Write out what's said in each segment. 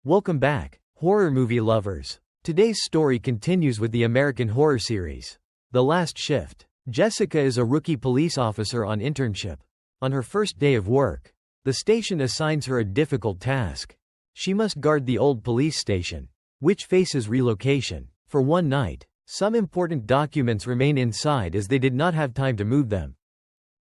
Welcome back, horror movie lovers. Today's story continues with the American horror series, The Last Shift. Jessica is a rookie police officer on internship. On her first day of work, the station assigns her a difficult task. She must guard the old police station, which faces relocation. For one night, some important documents remain inside as they did not have time to move them.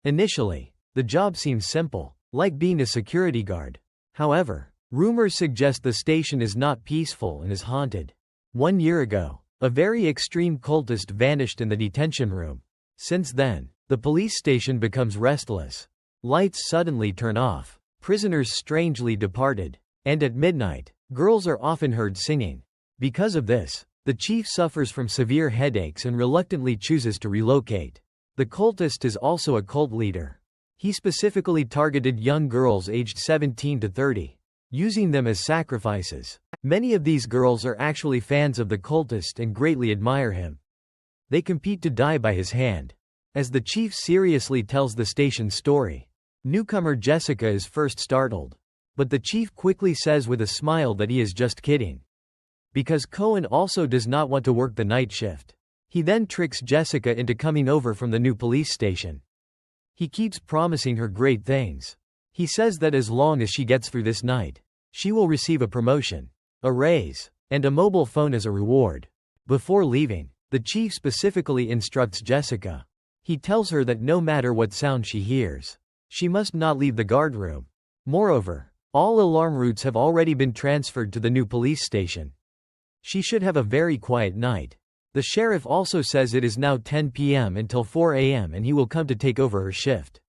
Initially, the job seems simple, like being a security guard. However, rumors suggest the station is not peaceful and is haunted. 1 year ago, a very extreme cultist vanished in the detention room. Since then, the police station becomes restless. Lights suddenly turn off, prisoners strangely departed, and at midnight, girls are often heard singing. Because of this, the chief suffers from severe headaches and reluctantly chooses to relocate. The cultist is also a cult leader. He specifically targeted young girls aged 17 to 30. Using them as sacrifices. Many of these girls are actually fans of the cultist and greatly admire him. They compete to die by his hand. As the chief seriously tells the station's story, newcomer Jessica is first startled. But the chief quickly says with a smile that he is just kidding. Because Cohen also does not want to work the night shift. He then tricks Jessica into coming over from the new police station. He keeps promising her great things. He says that as long as she gets through this night, she will receive a promotion, a raise, and a mobile phone as a reward. Before leaving, the chief specifically instructs Jessica. He tells her that no matter what sound she hears, she must not leave the guard room. Moreover, all alarm routes have already been transferred to the new police station. She should have a very quiet night. The sheriff also says it is now 10 p.m. until 4 a.m. and he will come to take over her shift.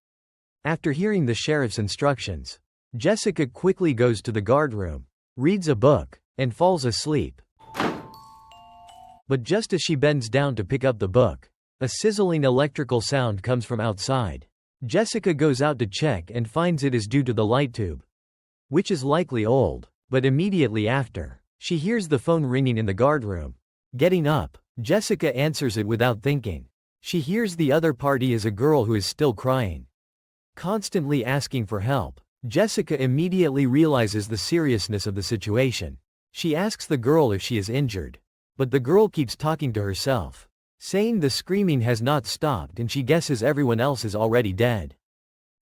After hearing the sheriff's instructions, Jessica quickly goes to the guard room, reads a book, and falls asleep. But just as she bends down to pick up the book, a sizzling electrical sound comes from outside. Jessica goes out to check and finds it is due to the light tube, which is likely old, but immediately after, she hears the phone ringing in the guard room. Getting up, Jessica answers it without thinking. She hears the other party is a girl who is still crying, constantly asking for help. Jessica immediately realizes the seriousness of the situation. She asks the girl if she is injured. But the girl keeps talking to herself, saying the screaming has not stopped and she guesses everyone else is already dead.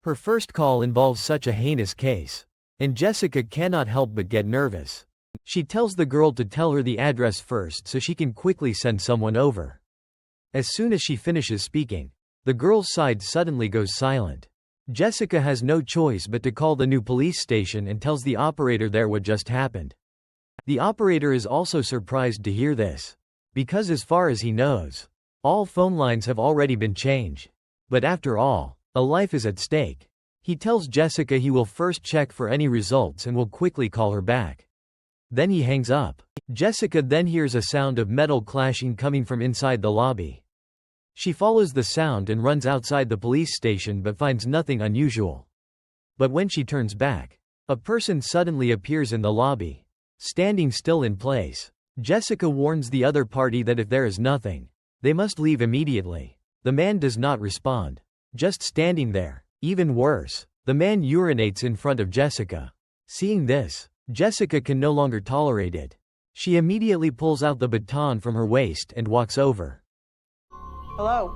Her first call involves such a heinous case, and Jessica cannot help but get nervous. She tells the girl to tell her the address first so she can quickly send someone over. As soon as she finishes speaking, the girl's side suddenly goes silent. Jessica has no choice but to call the new police station and tells the operator there what just happened. The operator is also surprised to hear this, because as far as he knows, all phone lines have already been changed. But after all, a life is at stake. He tells Jessica he will first check for any results and will quickly call her back. Then he hangs up. Jessica then hears a sound of metal clashing coming from inside the lobby. She follows the sound and runs outside the police station but finds nothing unusual. But when she turns back, a person suddenly appears in the lobby, standing still in place. Jessica warns the other party that if there is nothing, they must leave immediately. The man does not respond, just standing there. Even worse, the man urinates in front of Jessica. Seeing this, Jessica can no longer tolerate it. She immediately pulls out the baton from her waist and walks over. Hello?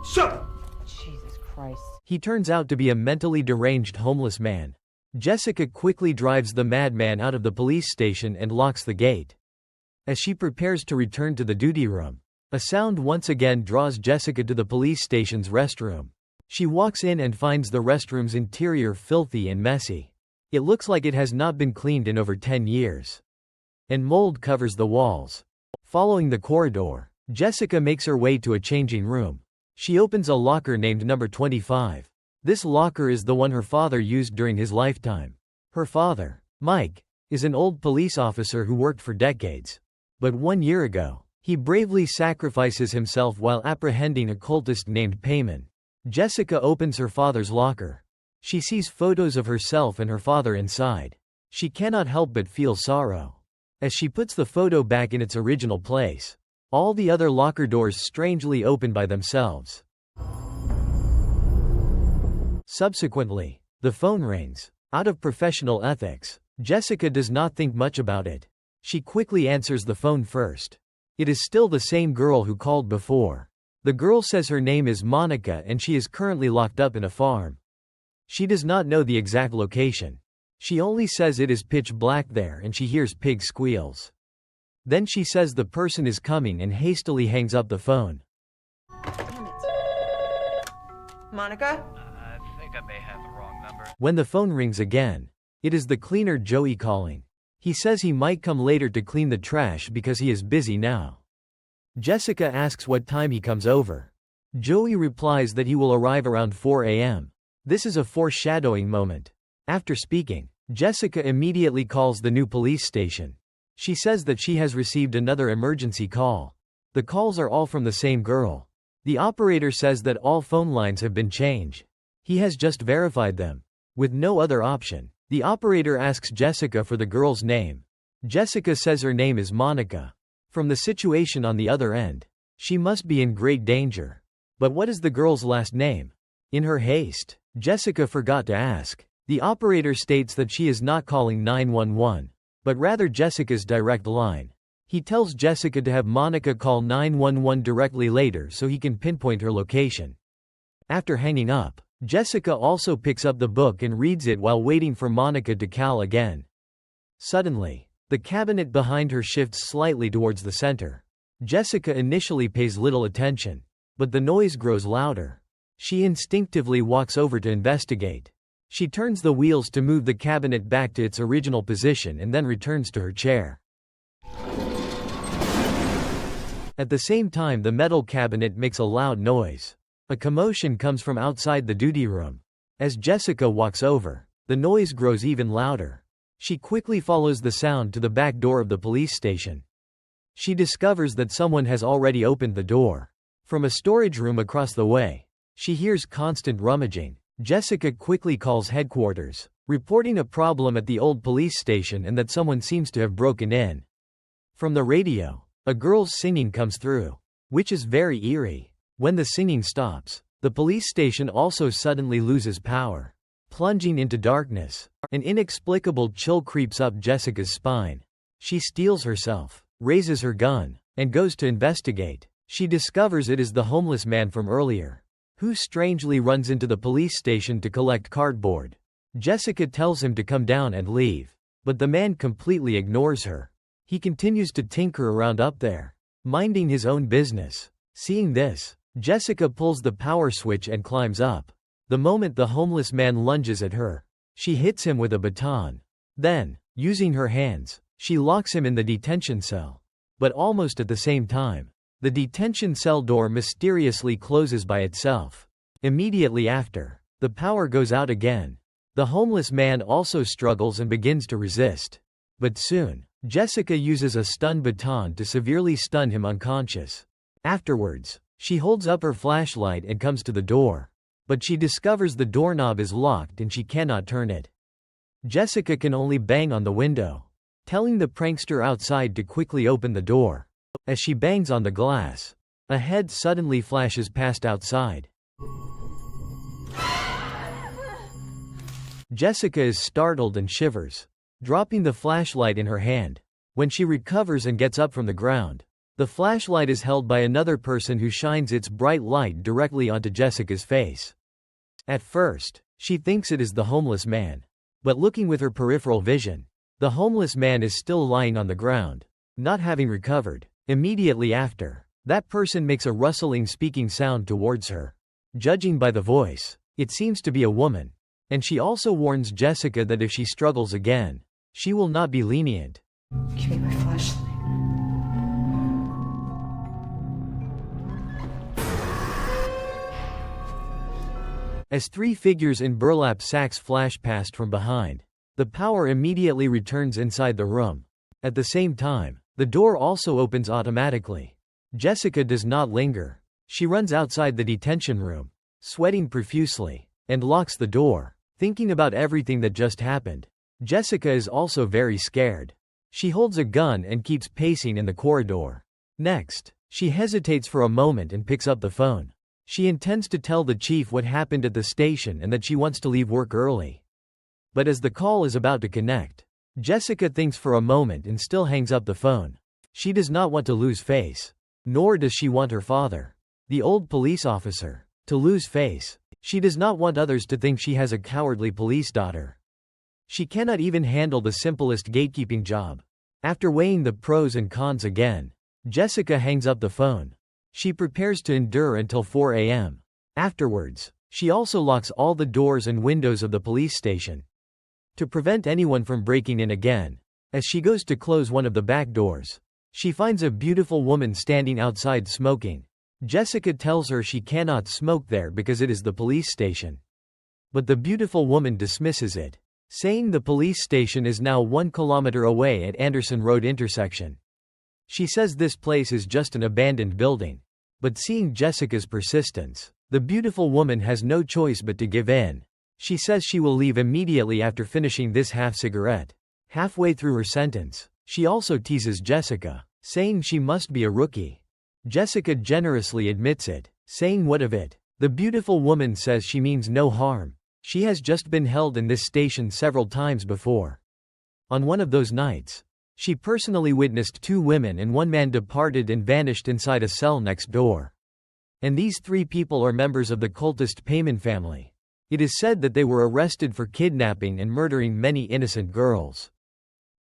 Shut up! Jesus Christ. He turns out to be a mentally deranged homeless man. Jessica quickly drives the madman out of the police station and locks the gate. As she prepares to return to the duty room, a sound once again draws Jessica to the police station's restroom. She walks in and finds the restroom's interior filthy and messy. It looks like it has not been cleaned in over 10 years. And mold covers the walls. Following the corridor, Jessica makes her way to a changing room. She opens a locker named number 25. This locker is the one her father used during his lifetime. Her father, Mike, is an old police officer who worked for decades. But 1 year ago, he bravely sacrifices himself while apprehending a cultist named Payman. Jessica opens her father's locker. She sees photos of herself and her father inside. She cannot help but feel sorrow. As she puts the photo back in its original place, all the other locker doors strangely open by themselves. Subsequently, the phone rings. Out of professional ethics, Jessica does not think much about it. She quickly answers the phone first. It is still the same girl who called before. The girl says her name is Monica and she is currently locked up in a farm. She does not know the exact location. She only says it is pitch black there and she hears pig squeals. Then she says the person is coming and hastily hangs up the phone. Damn it. Monica? I think I may have the wrong number. When the phone rings again, it is the cleaner Joey calling. He says he might come later to clean the trash because he is busy now. Jessica asks what time he comes over. Joey replies that he will arrive around 4 a.m. This is a foreshadowing moment. After speaking, Jessica immediately calls the new police station. She says that she has received another emergency call. The calls are all from the same girl. The operator says that all phone lines have been changed. He has just verified them. With no other option, the operator asks Jessica for the girl's name. Jessica says her name is Monica. From the situation on the other end, she must be in great danger. But what is the girl's last name? In her haste, Jessica forgot to ask. The operator states that she is not calling 911, but rather Jessica's direct line. He tells Jessica to have Monica call 911 directly later so he can pinpoint her location. After hanging up, Jessica also picks up the book and reads it while waiting for Monica to call again. Suddenly, the cabinet behind her shifts slightly towards the center. Jessica initially pays little attention, but the noise grows louder. She instinctively walks over to investigate. She turns the wheels to move the cabinet back to its original position and then returns to her chair. At the same time, the metal cabinet makes a loud noise. A commotion comes from outside the duty room. As Jessica walks over, the noise grows even louder. She quickly follows the sound to the back door of the police station. She discovers that someone has already opened the door. From a storage room across the way, she hears constant rummaging. Jessica quickly calls headquarters, reporting a problem at the old police station and that someone seems to have broken in. From the radio, a girl's singing comes through, which is very eerie. When the singing stops, the police station also suddenly loses power. Plunging into darkness, an inexplicable chill creeps up Jessica's spine. She steels herself, raises her gun, and goes to investigate. She discovers it is the homeless man from earlier, who strangely runs into the police station to collect cardboard. Jessica tells him to come down and leave, but the man completely ignores her. He continues to tinker around up there, minding his own business. Seeing this, Jessica pulls the power switch and climbs up. The moment the homeless man lunges at her, she hits him with a baton. Then, using her hands, she locks him in the detention cell. But almost at the same time, the detention cell door mysteriously closes by itself. Immediately after, the power goes out again. The homeless man also struggles and begins to resist. But soon, Jessica uses a stun baton to severely stun him unconscious. Afterwards, she holds up her flashlight and comes to the door. But she discovers the doorknob is locked and she cannot turn it. Jessica can only bang on the window, telling the prankster outside to quickly open the door. As she bangs on the glass, a head suddenly flashes past outside. Jessica is startled and shivers, dropping the flashlight in her hand. When she recovers and gets up from the ground, the flashlight is held by another person who shines its bright light directly onto Jessica's face. At first, she thinks it is the homeless man. But looking with her peripheral vision, the homeless man is still lying on the ground, not having recovered. Immediately after, that person makes a rustling speaking sound towards her. Judging by the voice, it seems to be a woman. And she also warns Jessica that if she struggles again, she will not be lenient. Give me my flashlight. As three figures in burlap sacks flash past from behind, the power immediately returns inside the room. At the same time, the door also opens automatically. Jessica does not linger. She runs outside the detention room, sweating profusely, and locks the door. Thinking about everything that just happened, Jessica is also very scared. She holds a gun and keeps pacing in the corridor. Next, she hesitates for a moment and picks up the phone. She intends to tell the chief what happened at the station and that she wants to leave work early. But as the call is about to connect, Jessica thinks for a moment and still hangs up the phone. She does not want to lose face. Nor does she want her father, the old police officer, to lose face. She does not want others to think she has a cowardly police daughter. She cannot even handle the simplest gatekeeping job. After weighing the pros and cons again, Jessica hangs up the phone. She prepares to endure until 4 a.m. Afterwards, she also locks all the doors and windows of the police station to prevent anyone from breaking in again. As she goes to close one of the back doors, she finds a beautiful woman standing outside smoking. Jessica tells her she cannot smoke there because it is the police station. But the beautiful woman dismisses it, saying the police station is now 1 kilometer away at Anderson Road intersection. She says this place is just an abandoned building. But seeing Jessica's persistence, the beautiful woman has no choice but to give in. She says she will leave immediately after finishing this half cigarette. Halfway through her sentence, she also teases Jessica, saying she must be a rookie. Jessica generously admits it, saying what of it? The beautiful woman says she means no harm. She has just been held in this station several times before. On one of those nights, she personally witnessed 2 women and 1 man departed and vanished inside a cell next door. And these 3 people are members of the Cultist Payman family. It is said that they were arrested for kidnapping and murdering many innocent girls.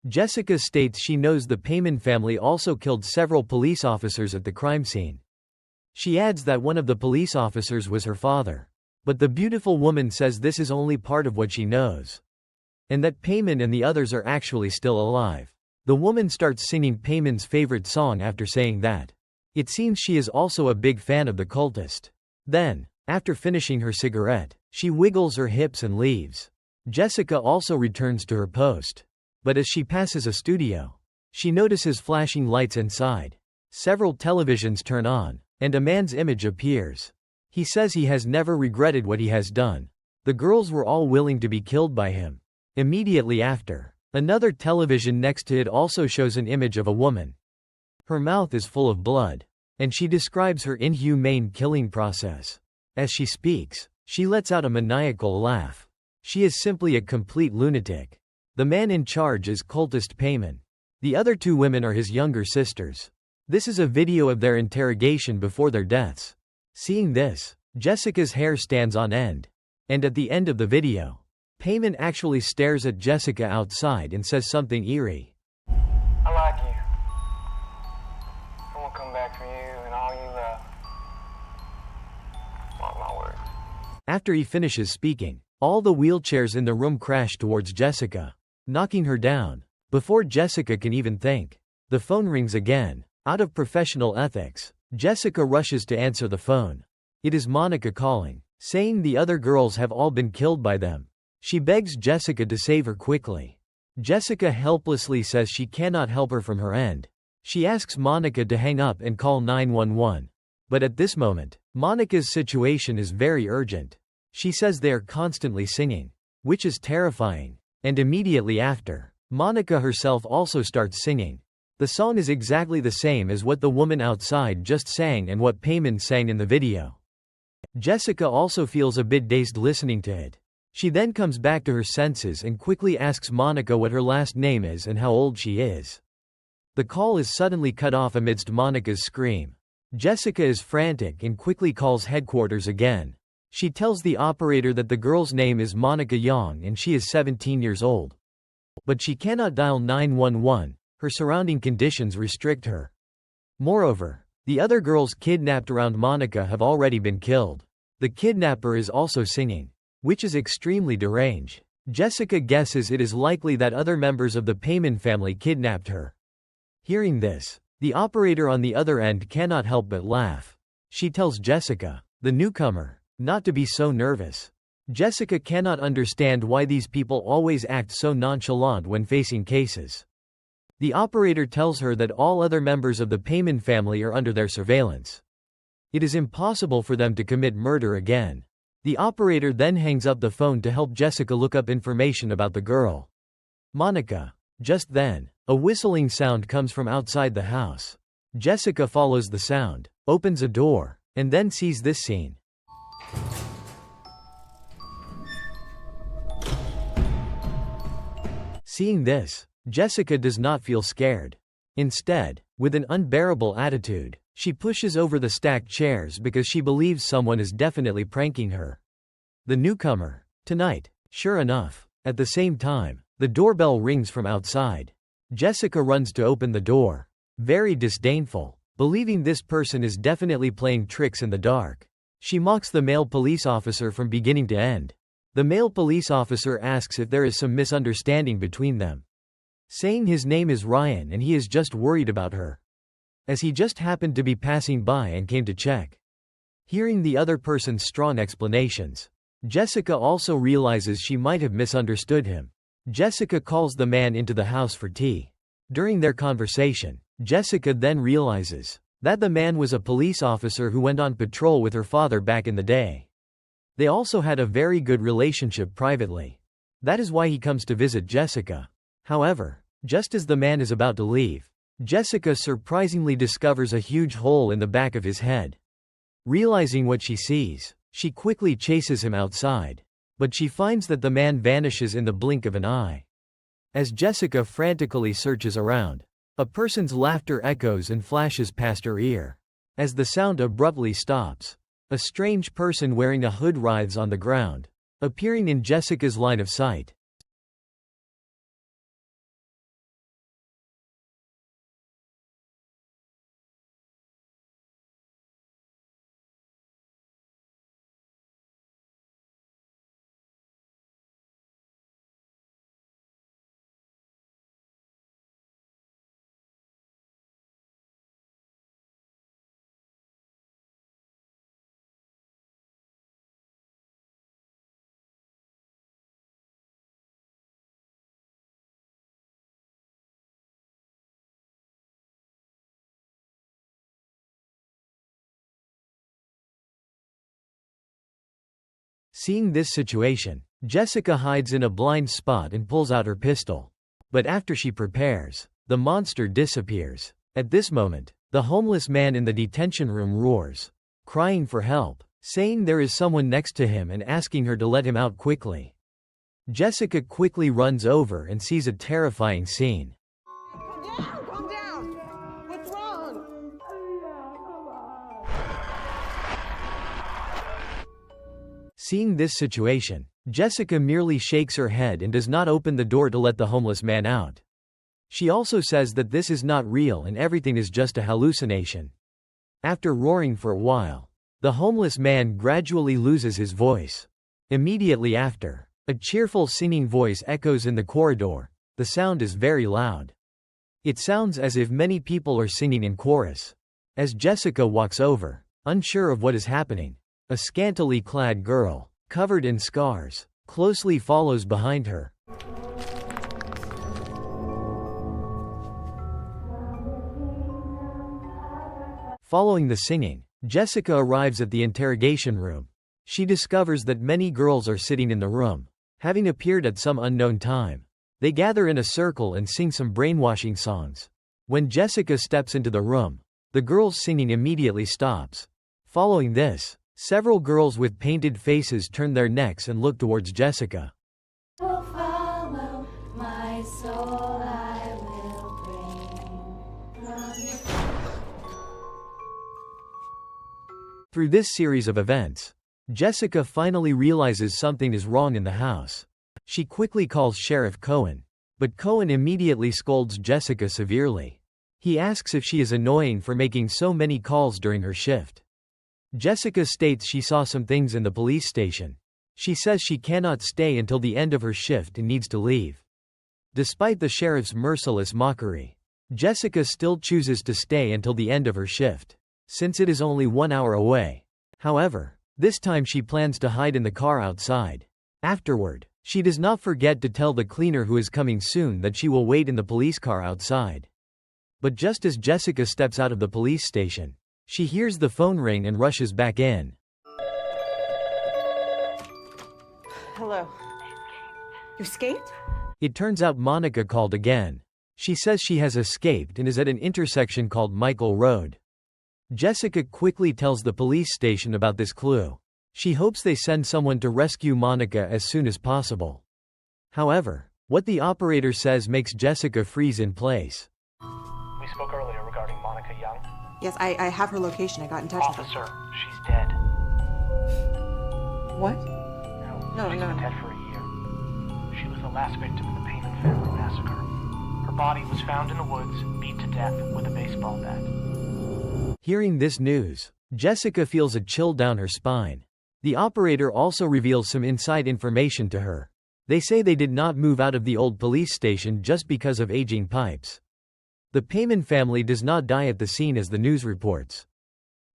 Jessica states she knows the Payman family also killed several police officers at the crime scene. She adds that one of the police officers was her father. But the beautiful woman says this is only part of what she knows, and that Payman and the others are actually still alive. The woman starts singing Payman's favorite song after saying that. It seems she is also a big fan of the Cultist. Then, after finishing her cigarette, she wiggles her hips and leaves. Jessica also returns to her post. But as she passes a studio, she notices flashing lights inside. Several televisions turn on, and a man's image appears. He says he has never regretted what he has done. The girls were all willing to be killed by him. Immediately after, another television next to it also shows an image of a woman. Her mouth is full of blood, and she describes her inhumane killing process. As she speaks, she lets out a maniacal laugh. She is simply a complete lunatic. The man in charge is Cultist Payman. The other 2 women are his younger sisters. This is a video of their interrogation before their deaths. Seeing this, Jessica's hair stands on end. And at the end of the video, Payman actually stares at Jessica outside and says something eerie. I like you. I'm gonna come back for you and all you love. Mark my words. After he finishes speaking, all the wheelchairs in the room crash towards Jessica, knocking her down. Before Jessica can even think, the phone rings again. Out of professional ethics, Jessica rushes to answer the phone. It is Monica calling, saying the other girls have all been killed by them. She begs Jessica to save her quickly. Jessica helplessly says she cannot help her from her end. She asks Monica to hang up and call 911. But at this moment, Monica's situation is very urgent. She says they are constantly singing, which is terrifying. And immediately after, Monica herself also starts singing. The song is exactly the same as what the woman outside just sang and what Payman sang in the video. Jessica also feels a bit dazed listening to it. She then comes back to her senses and quickly asks Monica what her last name is and how old she is. The call is suddenly cut off amidst Monica's scream. Jessica is frantic and quickly calls headquarters again. She tells the operator that the girl's name is Monica Young and she is 17 years old. But she cannot dial 911, her surrounding conditions restrict her. Moreover, the other girls kidnapped around Monica have already been killed. The kidnapper is also singing, which is extremely deranged. Jessica guesses it is likely that other members of the Payman family kidnapped her. Hearing this, the operator on the other end cannot help but laugh. She tells Jessica, the newcomer, not to be so nervous. Jessica cannot understand why these people always act so nonchalant when facing cases. The operator tells her that all other members of the Payman family are under their surveillance. It is impossible for them to commit murder again. The operator then hangs up the phone to help Jessica look up information about the girl. Monica. Just then, a whistling sound comes from outside the house. Jessica follows the sound, opens a door, and then sees this scene. Seeing this, Jessica does not feel scared. Instead, with an unbearable attitude, she pushes over the stacked chairs because she believes someone is definitely pranking her. The newcomer. Tonight. Sure enough. At the same time, the doorbell rings from outside. Jessica runs to open the door. Very disdainful, believing this person is definitely playing tricks in the dark. She mocks the male police officer from beginning to end. The male police officer asks if there is some misunderstanding between them, saying his name is Ryan and he is just worried about her, as he just happened to be passing by and came to check. Hearing the other person's strong explanations, Jessica also realizes she might have misunderstood him. Jessica calls the man into the house for tea. During their conversation, Jessica then realizes that the man was a police officer who went on patrol with her father back in the day. They also had a very good relationship privately. That is why he comes to visit Jessica. However, just as the man is about to leave, Jessica surprisingly discovers a huge hole in the back of his head. Realizing what she sees, she quickly chases him outside, but she finds that the man vanishes in the blink of an eye. As Jessica frantically searches around, a person's laughter echoes and flashes past her ear. As the sound abruptly stops, a strange person wearing a hood writhes on the ground, appearing in Jessica's line of sight. Seeing this situation, Jessica hides in a blind spot and pulls out her pistol. But after she prepares, the monster disappears. At this moment, the homeless man in the detention room roars, crying for help, saying there is someone next to him and asking her to let him out quickly. Jessica quickly runs over and sees a terrifying scene. Calm down! What's wrong? Seeing this situation, Jessica merely shakes her head and does not open the door to let the homeless man out. She also says that this is not real and everything is just a hallucination. After roaring for a while, the homeless man gradually loses his voice. Immediately after, a cheerful singing voice echoes in the corridor. The sound is very loud. It sounds as if many people are singing in chorus. As Jessica walks over, unsure of what is happening, a scantily clad girl, covered in scars, closely follows behind her. Following the singing, Jessica arrives at the interrogation room. She discovers that many girls are sitting in the room, having appeared at some unknown time. They gather in a circle and sing some brainwashing songs. When Jessica steps into the room, the girls' singing immediately stops. Following this, several girls with painted faces turn their necks and look towards Jessica. Follow my soul, I will bring. Through this series of events, Jessica finally realizes something is wrong in the house. She quickly calls Sheriff Cohen, but Cohen immediately scolds Jessica severely. He asks if she is annoying for making so many calls during her shift. Jessica states she saw some things in the police station. She says she cannot stay until the end of her shift and needs to leave. Despite the sheriff's merciless mockery, Jessica still chooses to stay until the end of her shift, since it is only 1 hour away. However, this time she plans to hide in the car outside. Afterward, she does not forget to tell the cleaner who is coming soon that she will wait in the police car outside. But just as Jessica steps out of the police station, she hears the phone ring and rushes back in. Hello. You escaped? It turns out Monica called again. She says she has escaped and is at an intersection called Michael Road. Jessica quickly tells the police station about this clue. She hopes they send someone to rescue Monica as soon as possible. However, What the operator says makes Jessica freeze in place. We spoke earlier regarding Monica Young. Yes, I have her location. I got in touch with her. Officer, she's dead. What? No, she's been dead for a year. She was the last victim in the Payman family massacre. Her body was found in the woods, beat to death with a baseball bat. Hearing this news, Jessica feels a chill down her spine. The operator also reveals some inside information to her. They say they did not move out of the old police station just because of aging pipes. The Payman family does not die at the scene as the news reports.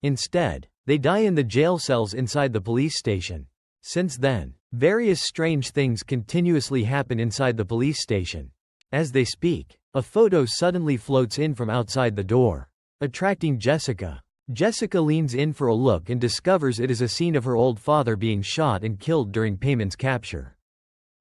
Instead, they die in the jail cells inside the police station. Since then, various strange things continuously happen inside the police station. As they speak, a photo suddenly floats in from outside the door, attracting Jessica. Jessica leans in for a look and discovers it is a scene of her old father being shot and killed during Payman's capture.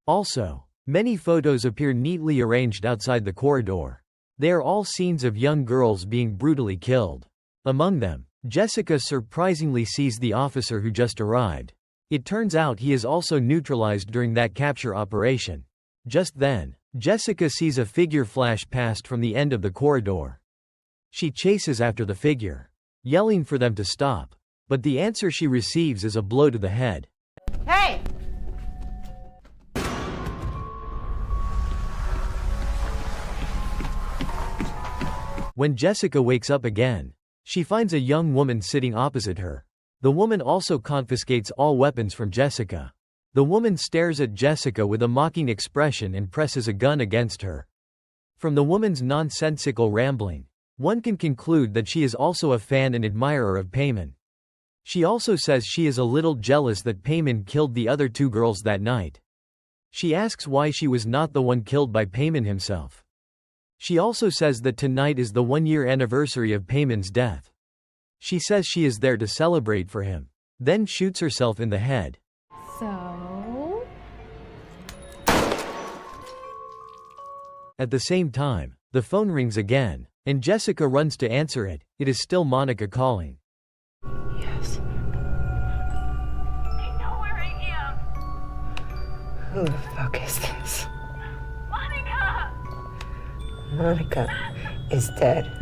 Also, many photos appear neatly arranged outside the corridor. They are all scenes of young girls being brutally killed. Among them, Jessica surprisingly sees the officer who just arrived. It turns out he is also neutralized during that capture operation. Just then, Jessica sees a figure flash past from the end of the corridor. She chases after the figure, yelling for them to stop. But the answer she receives is a blow to the head. Hey! When Jessica wakes up again, she finds a young woman sitting opposite her. The woman also confiscates all weapons from Jessica. The woman stares at Jessica with a mocking expression and presses a gun against her. From the woman's nonsensical rambling, one can conclude that she is also a fan and admirer of Payman. She also says she is a little jealous that Payman killed the other two girls that night. She asks why she was not the one killed by Payman himself. She also says that tonight is the 1-year anniversary of Payman's death. She says she is there to celebrate for him, then shoots herself in the head. So? At the same time, the phone rings again, and Jessica runs to answer it. It is still Monica calling. Yes. You know where I am. Who the fuck is this? Monica! Monica is dead.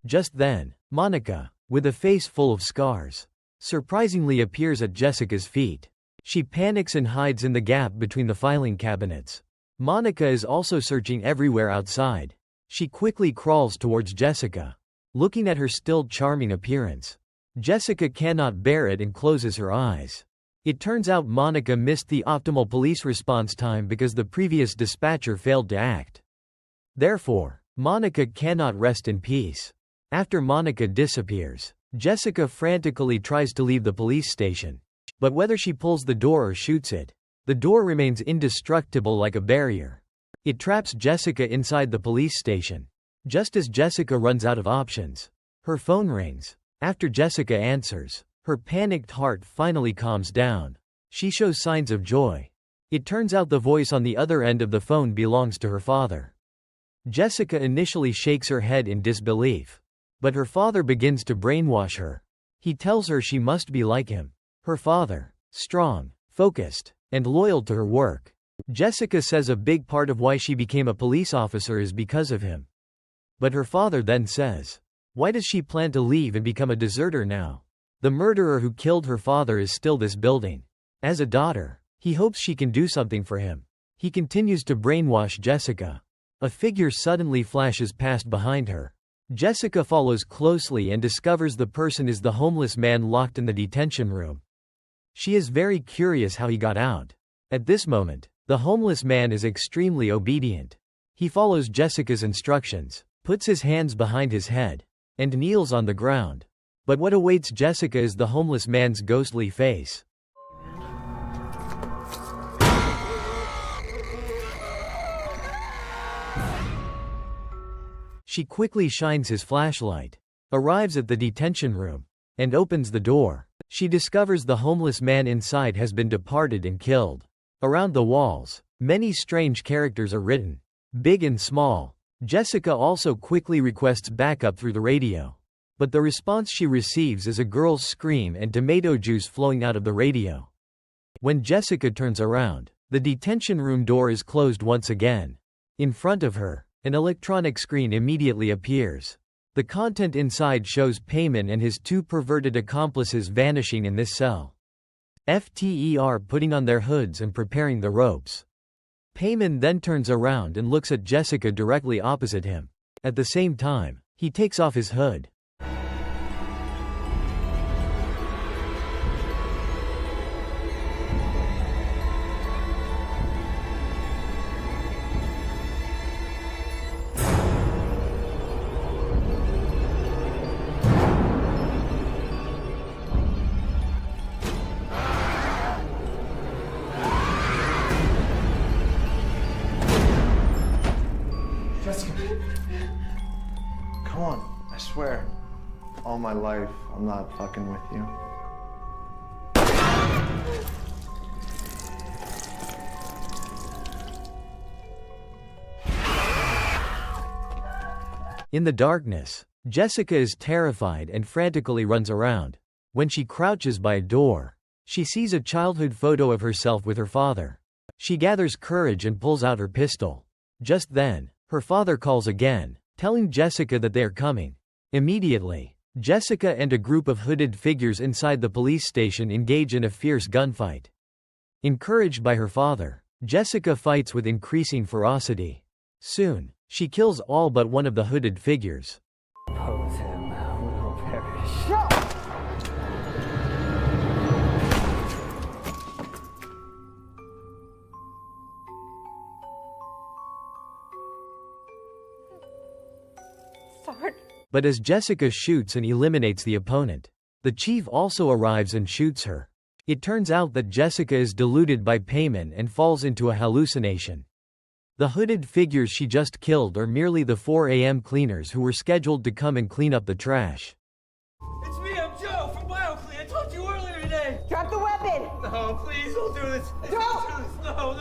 Just then, Monica, with a face full of scars, surprisingly appears at Jessica's feet. She panics and hides in the gap between the filing cabinets. Monica is also searching everywhere outside. She quickly crawls towards Jessica, looking at her still charming appearance. Jessica cannot bear it and closes her eyes. It turns out Monica missed the optimal police response time because the previous dispatcher failed to act. Therefore, Monica cannot rest in peace. After Monica disappears, Jessica frantically tries to leave the police station. But whether she pulls the door or shoots it, the door remains indestructible like a barrier. It traps Jessica inside the police station. Just as Jessica runs out of options, her phone rings. After Jessica answers, her panicked heart finally calms down. She shows signs of joy. It turns out the voice on the other end of the phone belongs to her father. Jessica initially shakes her head in disbelief. But her father begins to brainwash her. He tells her she must be like him. Her father, strong, focused, and loyal to her work. Jessica says a big part of why she became a police officer is because of him. But her father then says, why does she plan to leave and become a deserter now? The murderer who killed her father is still this building. As a daughter, he hopes she can do something for him. He continues to brainwash Jessica. A figure suddenly flashes past behind her. Jessica follows closely and discovers the person is the homeless man locked in the detention room. She is very curious how he got out. At this moment, the homeless man is extremely obedient. He follows Jessica's instructions, puts his hands behind his head, and kneels on the ground. But what awaits Jessica is the homeless man's ghostly face. She quickly shines his flashlight, arrives at the detention room, and opens the door. She discovers the homeless man inside has been departed and killed. Around the walls, many strange characters are written, big and small. Jessica also quickly requests backup through the radio. But the response she receives is a girl's scream and tomato juice flowing out of the radio. When Jessica turns around, the detention room door is closed once again. In front of her, an electronic screen immediately appears. The content inside shows Payman and his two perverted accomplices vanishing in this cell. FTER putting on their hoods and preparing the ropes. Payman then turns around and looks at Jessica directly opposite him. At the same time, he takes off his hood. Come on, I swear. All my life, I'm not fucking with you. In the darkness, Jessica is terrified and frantically runs around. When she crouches by a door, she sees a childhood photo of herself with her father. She gathers courage and pulls out her pistol. Just then, her father calls again, telling Jessica that they are coming. Immediately, Jessica and a group of hooded figures inside the police station engage in a fierce gunfight. Encouraged by her father, Jessica fights with increasing ferocity. Soon, she kills all but one of the hooded figures. Oppose him, will perish. But as Jessica shoots and eliminates the opponent, the chief also arrives and shoots her. It turns out that Jessica is deluded by Payman and falls into a hallucination. The hooded figures she just killed are merely the 4 a.m. cleaners who were scheduled to come and clean up the trash. It's me, I'm Joe from BioClean. I talked to you earlier today. Drop the weapon! No, please don't do this. Please Don't! do this. No.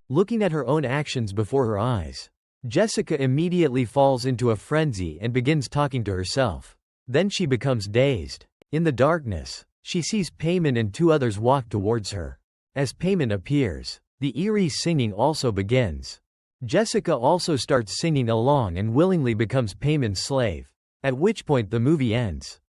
Looking at her own actions before her eyes, Jessica immediately falls into a frenzy and begins talking to herself. Then she becomes dazed. In the darkness, she sees Payman and 2 others walk towards her. As Payman appears, the eerie singing also begins. Jessica also starts singing along and willingly becomes Payman's slave. At which point the movie ends.